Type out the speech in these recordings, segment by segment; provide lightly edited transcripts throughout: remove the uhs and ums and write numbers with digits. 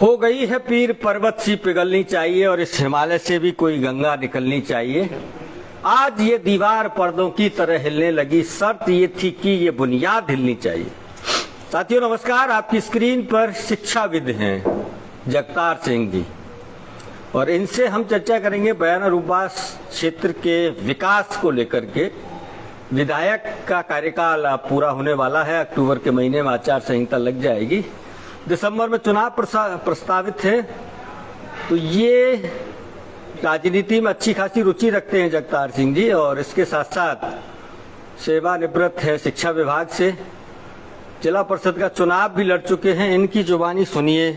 हो गई है पीर पर्वत सी पिघलनी चाहिए और इस हिमालय से भी कोई गंगा निकलनी चाहिए। आज ये दीवार पर्दों की तरह हिलने लगी, शर्त ये थी कि ये बुनियाद हिलनी चाहिए। साथियों नमस्कार, आपकी स्क्रीन पर शिक्षाविद हैं जगतार सिंह जी और इनसे हम चर्चा करेंगे बयाना रूपबास क्षेत्र के विकास को लेकर के। विधायक का कार्यकाल अब पूरा होने वाला है, अक्टूबर के महीने में आचार संहिता लग जाएगी, दिसंबर में चुनाव प्रस्तावित है। तो ये राजनीति में अच्छी खासी रुचि रखते हैं जगतार सिंह जी और इसके साथ साथ सेवानिवृत्त है शिक्षा विभाग से, जिला परिषद का चुनाव भी लड़ चुके हैं। इनकी जुबानी सुनिए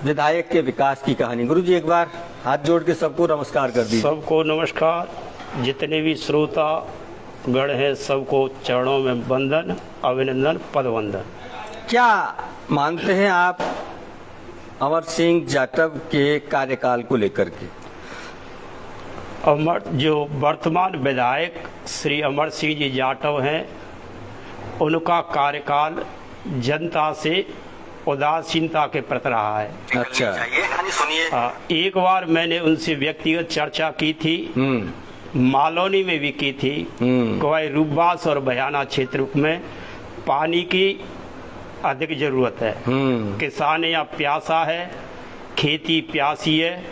विधायक के विकास की कहानी। गुरु जी एक बार हाथ जोड़ के सबको नमस्कार कर दीजिए। सबको नमस्कार, जितने भी श्रोता गण हैं सबको चरणों में वंदन, अभिनंदन, पदवंदन। क्या मानते हैं आप अमर सिंह जाटव के कार्यकाल को लेकर के? जो वर्तमान विधायक श्री अमर सिंह जी जाटव हैं, उनका कार्यकाल जनता से उदासीनता के प्रति रहा है। अच्छा, सुनिए। एक बार मैंने उनसे व्यक्तिगत चर्चा की थी, मालौनी में भी की थी, कोई रूपबास और बयाना क्षेत्र में पानी की अधिक जरूरत है। किसान यहाँ प्यासा है, खेती प्यासी है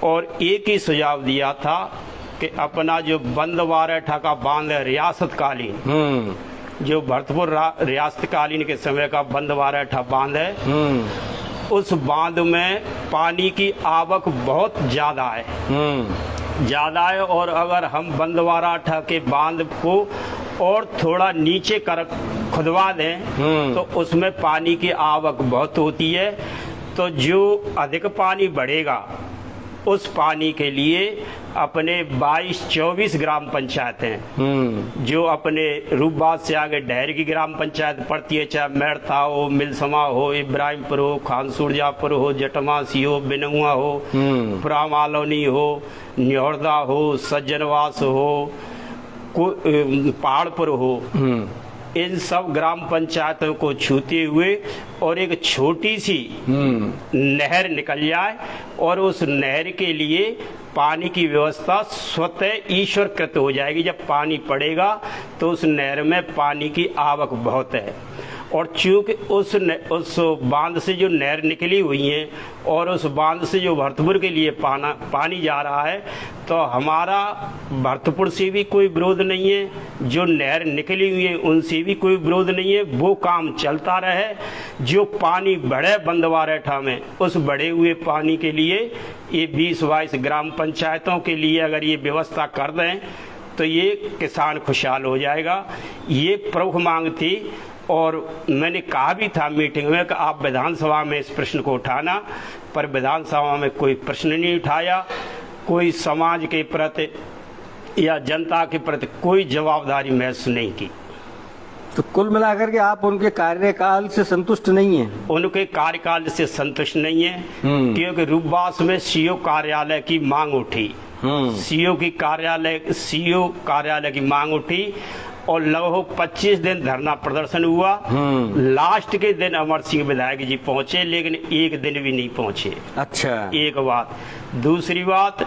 और एक ही सुझाव दिया था कि अपना जो बंद वारेठा का बांध है रियासतकालीन, जो भरतपुर रियासतकालीन के समय का बंद वारेठा बांध है, उस बांध में पानी की आवक बहुत ज्यादा है और अगर हम बंद वारेठा के बांध को और थोड़ा नीचे कर खुदवा दें तो उसमें पानी की आवक बहुत होती है। तो जो अधिक पानी बढ़ेगा उस पानी के लिए अपने 22-24 ग्राम पंचायतें जो अपने रूपबास से आगे डहर की ग्राम पंचायत पड़ती है, चाहे मेड़ता हो, मिलसमा हो, इब्राहिमपुर हो, खानसूरजापुर हो, जटमासी हो, बिनुआ हो, पुरामालौनी हो, न्योहरदा हो, सज्जनवास हो, पहाड़पुर हो, इन सब ग्राम पंचायतों को छूते हुए और एक छोटी सी नहर निकल जाए और उस नहर के लिए पानी की व्यवस्था स्वतः ईश्वर कृत हो जाएगी। जब पानी पड़ेगा तो उस नहर में पानी की आवक बहुत है और चूंकि उस बांध से जो नहर निकली हुई है और उस बांध से जो भरतपुर के लिए पानी जा रहा है, तो हमारा भरतपुर से भी कोई विरोध नहीं है, जो नहर निकली हुई है उनसे भी कोई विरोध नहीं है। वो काम चलता रहे, जो पानी बढ़े बंद वारेठा में, उस बढ़े हुए पानी के लिए ये 20-22 ग्राम पंचायतों के लिए अगर ये व्यवस्था कर दें तो ये किसान खुशहाल हो जाएगा। ये प्रमुख मांग थी और मैंने कहा भी था मीटिंग में कि आप विधानसभा में इस प्रश्न को उठाना, पर विधानसभा में कोई प्रश्न नहीं उठाया, कोई समाज के प्रति या जनता के प्रति कोई जवाबदारी महसूस नहीं की। तो कुल मिलाकर के आप उनके कार्यकाल से संतुष्ट नहीं हैं? उनके कार्यकाल से संतुष्ट नहीं है क्योंकि रूपबास में सीओ कार्यालय की मांग उठी, सीओ कार्यालय की मांग उठी और लगभग 25 दिन धरना प्रदर्शन हुआ। लास्ट के दिन अमर सिंह विधायक जी पहुंचे, लेकिन एक दिन भी नहीं पहुंचे। अच्छा, एक बात। दूसरी बात,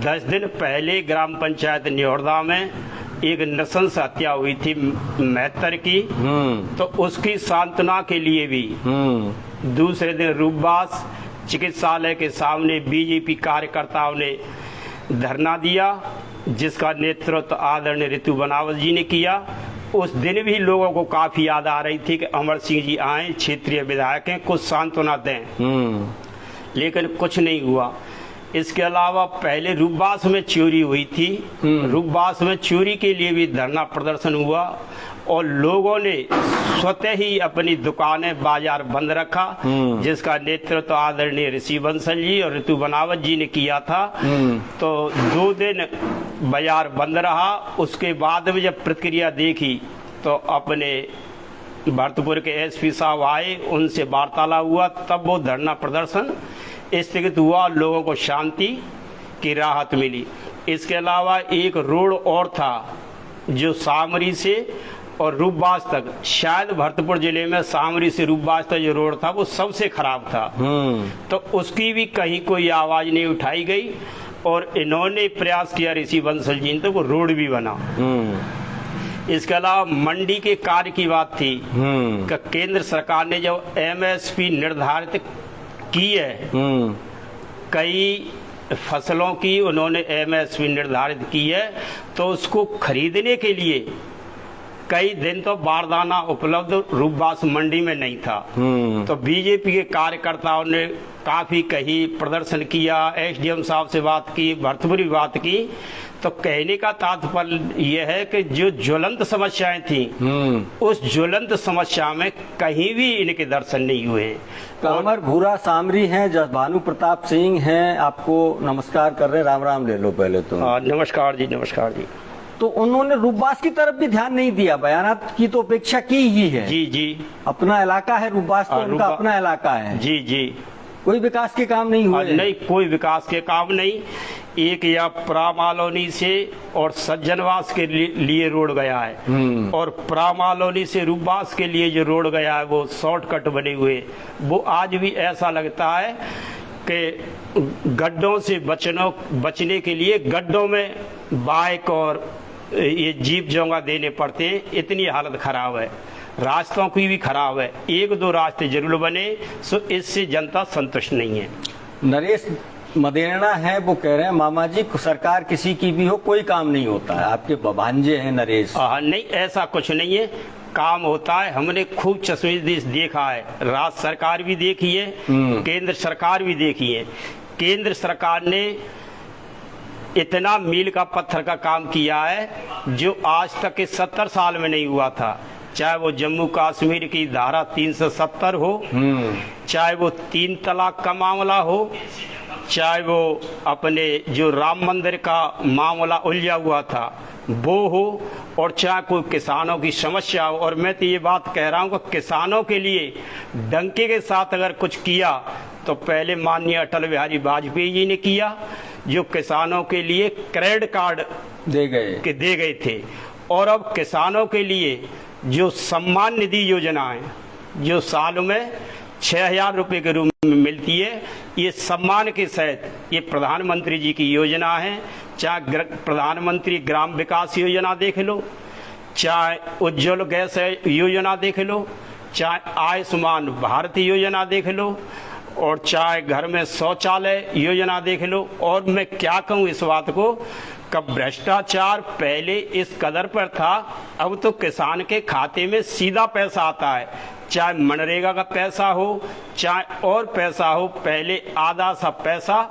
10 दिन पहले ग्राम पंचायत न्योहरदा में एक नृशंस हत्या हुई थी मेहतर की, तो उसकी सांत्वना के लिए भी दूसरे दिन रूपबास चिकित्सालय के सामने बीजेपी कार्यकर्ताओं ने धरना दिया, जिसका नेतृत्व आदरणीय ऋतु बनावत जी ने किया। उस दिन भी लोगों को काफी याद आ रही थी कि अमर सिंह जी आए, क्षेत्रीय विधायक हैं, कुछ सांत्वना दें, लेकिन कुछ नहीं हुआ। इसके अलावा पहले रूपबास में चोरी हुई थी, रूपबास में चोरी के लिए भी धरना प्रदर्शन हुआ और लोगों ने स्वतः ही अपनी दुकानें बाजार बंद रखा, जिसका नेतृत्व आदरणीय ऋषि बंसल जी और ऋतु बनावत जी ने किया था। तो 2 दिन बाजार बंद रहा। उसके बाद में जब प्रतिक्रिया देखी तो अपने भरतपुर के एसपी साहब आए, उनसे वार्तालाप हुआ, तब वो धरना प्रदर्शन स्थगित हुआ, लोगों को शांति की राहत मिली। इसके अलावा एक रोड और था जो सामरी से और रूपबाज तक, शायद भरतपुर जिले में सामरी से रूपबाज तक जो रोड था वो सबसे खराब था। तो उसकी भी कहीं कोई आवाज नहीं उठाई गई और इन्होंने प्रयास किया ऋषि बंसल जी ने, तो वो रोड भी बना। इसके अलावा मंडी के कार्य की बात थी कि केंद्र सरकार ने जब एमएसपी निर्धारित की है, कई फसलों की उन्होंने एमएसपी निर्धारित की है, तो उसको खरीदने के लिए कई दिन तो बारदाना उपलब्ध रूपबास मंडी में नहीं था। तो बीजेपी के कार्यकर्ताओं ने काफी कही, प्रदर्शन किया, एसडीएम साहब से बात की, भरतपुर भी बात की। तो कहने का तात्पर्य यह है कि जो ज्वलंत समस्याएं थी, उस ज्वलंत समस्या में कहीं भी इनके दर्शन नहीं हुए। कामर भूरा सामरी हैं, भानु प्रताप सिंह हैं, आपको नमस्कार कर रहे हैं, राम राम ले लो पहले तो। नमस्कार जी, नमस्कार जी। तो उन्होंने रूपबास की तरफ भी ध्यान नहीं दिया, बयानात की तो उपेक्षा की ही है। जी जी, अपना इलाका है रूपबास, तो उनका अपना इलाका है। जी जी, कोई विकास के काम नहीं हुए? नहीं, कोई विकास के काम नहीं। एक या प्रामालोनी से और सज्जनवास के लिए रोड गया है, और प्रामालोनी से रूपबास के लिए जो रोड गया है वो शॉर्टकट बने हुए, वो आज भी ऐसा लगता है कि गड्ढों से बचने के लिए गड्ढों में बाइक और ये जीप जोंगा देने पड़ते हैं, इतनी हालत खराब है। रास्तों की भी खराब है, एक दो रास्ते जरूर बने, सो इससे जनता संतुष्ट नहीं है। नरेश मदेरणा है, वो कह रहे हैं मामा जी सरकार किसी की भी हो कोई काम नहीं होता है, आपके भांजे हैं नरेश। नहीं, ऐसा कुछ नहीं है, काम होता है। हमने खूब चश्मदीद देखा है, राज्य सरकार भी देखी है, केंद्र सरकार भी देखी है। केंद्र सरकार ने इतना मील का पत्थर का काम किया है जो आज तक के 70 साल में नहीं हुआ था। चाहे वो जम्मू कश्मीर की धारा 370 हो, चाहे वो 3 तलाक का मामला हो, चाहे वो अपने जो राम मंदिर का मामला उलझा हुआ था वो हो, और चाहे कोई किसानों की समस्या हो। और मैं तो ये बात कह रहा हूँ कि किसानों के लिए डंके के साथ अगर कुछ किया तो पहले माननीय अटल बिहारी वाजपेयी जी ने किया, जो किसानों के लिए क्रेडिट कार्ड दे गए थे। और अब किसानों के लिए जो सम्मान निधि योजना है, जो साल में 6,000 रुपये के रूप में मिलती है, ये सम्मान के सहित ये प्रधानमंत्री जी की योजना है। चाहे प्रधानमंत्री ग्राम विकास योजना देख लो, चाहे उज्ज्वल गैस योजना देख लो, चाहे आयुष्मान भारत योजना देख लो, और चाहे घर में शौचालय योजना देख लो। और मैं क्या कहूँ इस बात को, कब भ्रष्टाचार पहले इस कदर पर था, अब तो किसान के खाते में सीधा पैसा आता है। चाहे मनरेगा का पैसा हो, चाहे और पैसा हो, पहले आधा सा पैसा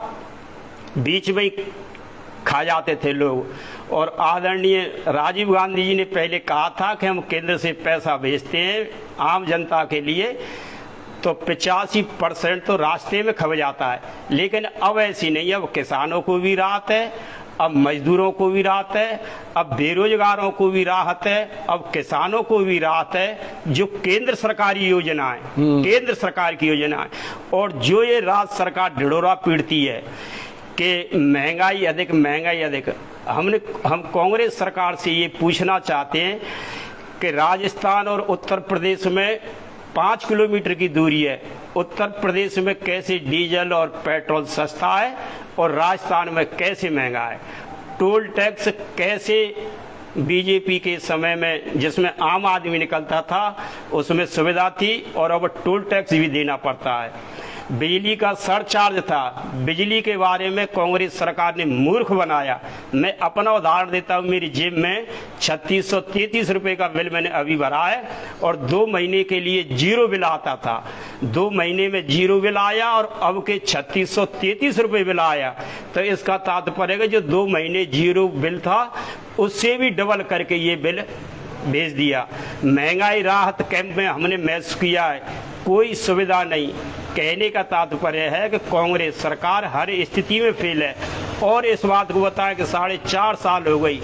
बीच में ही खा जाते थे लोग। और आदरणीय राजीव गांधी जी ने पहले कहा था कि हम केंद्र से पैसा भेजते हैं आम जनता के लिए, तो 85% तो रास्ते में खप जाता है। लेकिन अब ऐसी नहीं है, अब किसानों को भी राहत है, अब मजदूरों को भी राहत है, अब बेरोजगारों को भी राहत है, अब किसानों को भी राहत है। जो केंद्र सरकारी योजना है, केंद्र सरकार की योजना है, और जो ये राज्य सरकार ढिढोरा पीटती है कि महंगाई अधिक, हम कांग्रेस सरकार से ये पूछना चाहते हैं कि राजस्थान और उत्तर प्रदेश में 5 किलोमीटर की दूरी है। उत्तर प्रदेश में कैसे डीजल और पेट्रोल सस्ता है और राजस्थान में कैसे महंगा है। टोल टैक्स कैसे बीजेपी के समय में, जिसमें आम आदमी निकलता था, उसमें सुविधा थी, और अब टोल टैक्स भी देना पड़ता है। बिजली का सरचार्ज था, बिजली के बारे में कांग्रेस सरकार ने मूर्ख बनाया। मैं अपना उदाहरण देता हूँ, मेरी जेब में 3633 रुपये का बिल मैंने अभी भरा है, और 2 महीने के लिए 0 बिल आता था। 2 महीने में 0 बिल आया और अब के 3633 रुपये बिल आया। तो इसका तात्पर्य है जो 2 महीने 0 बिल था, उससे भी डबल करके ये बिल भेज दिया। महंगाई राहत कैंप में हमने महसूस किया है, कोई सुविधा नहीं। कहने का तात्पर्य है कि कांग्रेस सरकार हर स्थिति में फेल है। और इस बात को बताएं कि 4.5 साल हो गई,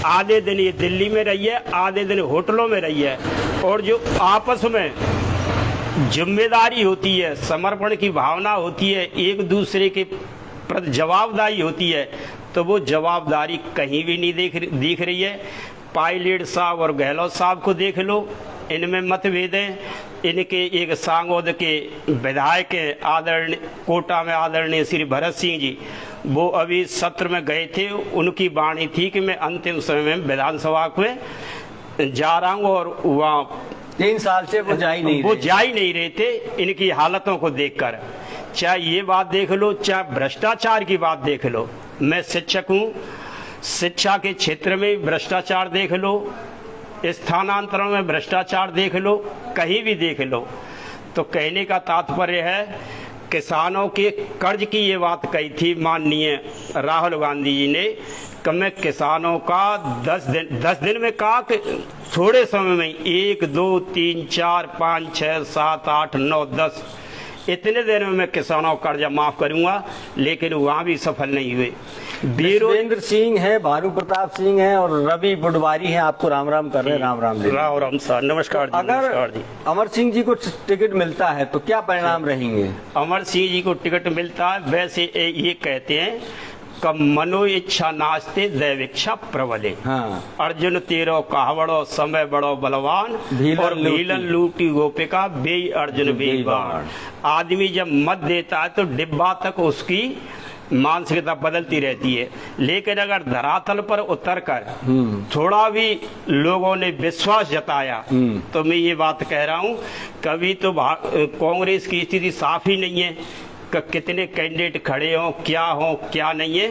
आधे दिन ये दिल्ली में रही है, आधे दिन होटलों में रही है। और जो आपस में जिम्मेदारी होती है, समर्पण की भावना होती है, एक दूसरे के प्रति जवाबदारी होती है, तो वो जवाबदारी कहीं भी नहीं दिख रही है। पायलट साहब और गहलोत साहब को देख लो, इनमें मतभेद है। इनके एक सांगोद के विधायक आदरणीय कोटा में आदरणीय श्री भरत सिंह जी, वो अभी सत्र में गए थे, उनकी वाणी थी कि मैं अंतिम समय में विधानसभा में जा रहा हूँ, और वहाँ 3 साल से वो जा ही नहीं रहे थे इनकी हालतों को देखकर। चाहे ये बात देख लो, चाहे भ्रष्टाचार की बात देख लो, मैं शिक्षक हूँ, शिक्षा के क्षेत्र में भ्रष्टाचार देख लो, स्थानांतरण में भ्रष्टाचार देख लो, कहीं भी देख लो। तो कहने का तात्पर्य है, किसानों के कर्ज की ये बात कही थी माननीय राहुल गांधी जी ने कि मैं किसानों का 10 दिन में कहा कि थोड़े समय में 1 2 3 4 5 6 7 8 9 10 इतने दिन में मैं किसानों का कर्जा माफ करूंगा, लेकिन वहां भी सफल नहीं हुए। वीरेंद्र सिंह है, भानु प्रताप सिंह है और रवि बुडवारी है, आपको राम राम कर रहे हैं। राम राम राम सर, नमस्कार जी। अगर नमस्कार जी। अमर सिंह जी को टिकट मिलता है तो क्या परिणाम रहेंगे? अमर सिंह जी को टिकट मिलता है, वैसे ये कहते हैं कब मनो इच्छा नाचते दैव इच्छा प्रबले। हाँ। अर्जुन तेरो कहावड़ो समय बड़ो बलवान और भीलन लूटी गोपिका बे अर्जुन बेईमान। आदमी जब मत देता है तो डिब्बा तक उसकी मानसिकता बदलती रहती है, लेकिन अगर धरातल पर उतर कर थोड़ा भी लोगों ने विश्वास जताया तो मैं ये बात कह रहा हूँ, कभी तो कांग्रेस की स्थिति साफ ही नहीं है कि कितने कैंडिडेट खड़े हों, क्या नहीं है,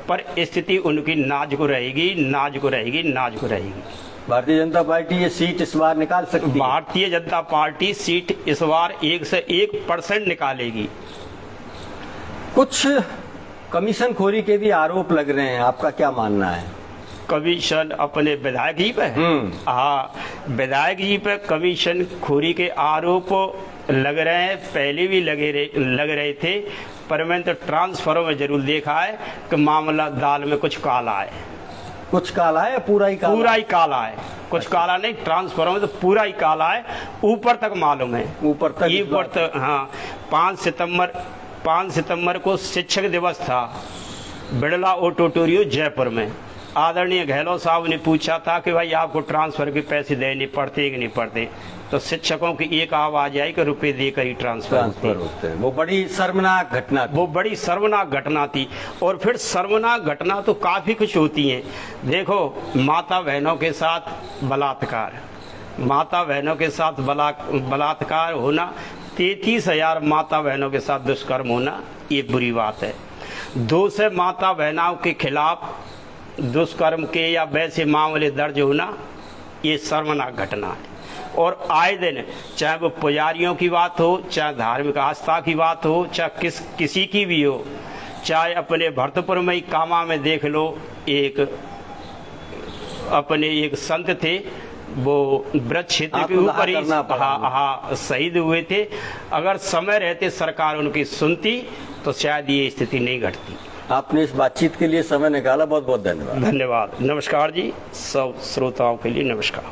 पर स्थिति उनकी नाजुक रहेगी, नाजुक रहेगी, नाजुक रहेगी। भारतीय जनता पार्टी ये सीट इस बार निकाल सकती है? भारतीय जनता पार्टी सीट इस बार 1 से 1% निकालेगी। कुछ कमीशन खोरी के भी आरोप लग रहे हैं, आपका क्या मानना है? कमीशन अपने विधायक जी पे? हाँ, विधायक जी पे कमीशन खोरी के आरोप लग रहे हैं, पहले भी लग रहे थे, पर मैंने तो ट्रांसफरों में जरूर देखा है कि मामला दाल में कुछ काला है। कुछ काला है या पूरा ही काला? पूरा ही काला है, कुछ काला नहीं, ट्रांसफरों में तो पूरा ही काला है, ऊपर तक मालूम है, ऊपर तक। हाँ, 5 सितंबर को शिक्षक दिवस था बिड़ला ऑडिटोरियम जयपुर में। आदरणीय गहलोत साहब ने पूछा था कि भाई आपको ट्रांसफर के पैसे देने पड़ते कि नहीं पड़ते, तो शिक्षकों की एक आवाज आई कि रुपए देकर ही ट्रांसफर होते हैं। वो बड़ी शर्मनाक घटना थी। और फिर शर्मनाक घटना तो काफी कुछ होती है। देखो, माता बहनों के साथ बलात्कार होना, 33,000 माता बहनों के साथ दुष्कर्म होना, ये बुरी बात है। 2 से माता बहनों के खिलाफ दुष्कर्म के या वैसे मामले दर्ज होना, ये शर्मनाक घटना है। और आए दिन, चाहे वो पुजारियों की बात हो, चाहे धार्मिक आस्था की बात हो, चाहे किसी की भी हो, चाहे अपने भरतपुर में ही कामा में देख लो, एक संत थे, वो ब्रज क्षेत्र के ऊपर ही शहीद हुए थे। अगर समय रहते सरकार उनकी सुनती तो शायद ये स्थिति नहीं घटती। आपने इस बातचीत के लिए समय निकाला, बहुत बहुत धन्यवाद। धन्यवाद, नमस्कार जी। सब श्रोताओं के लिए नमस्कार।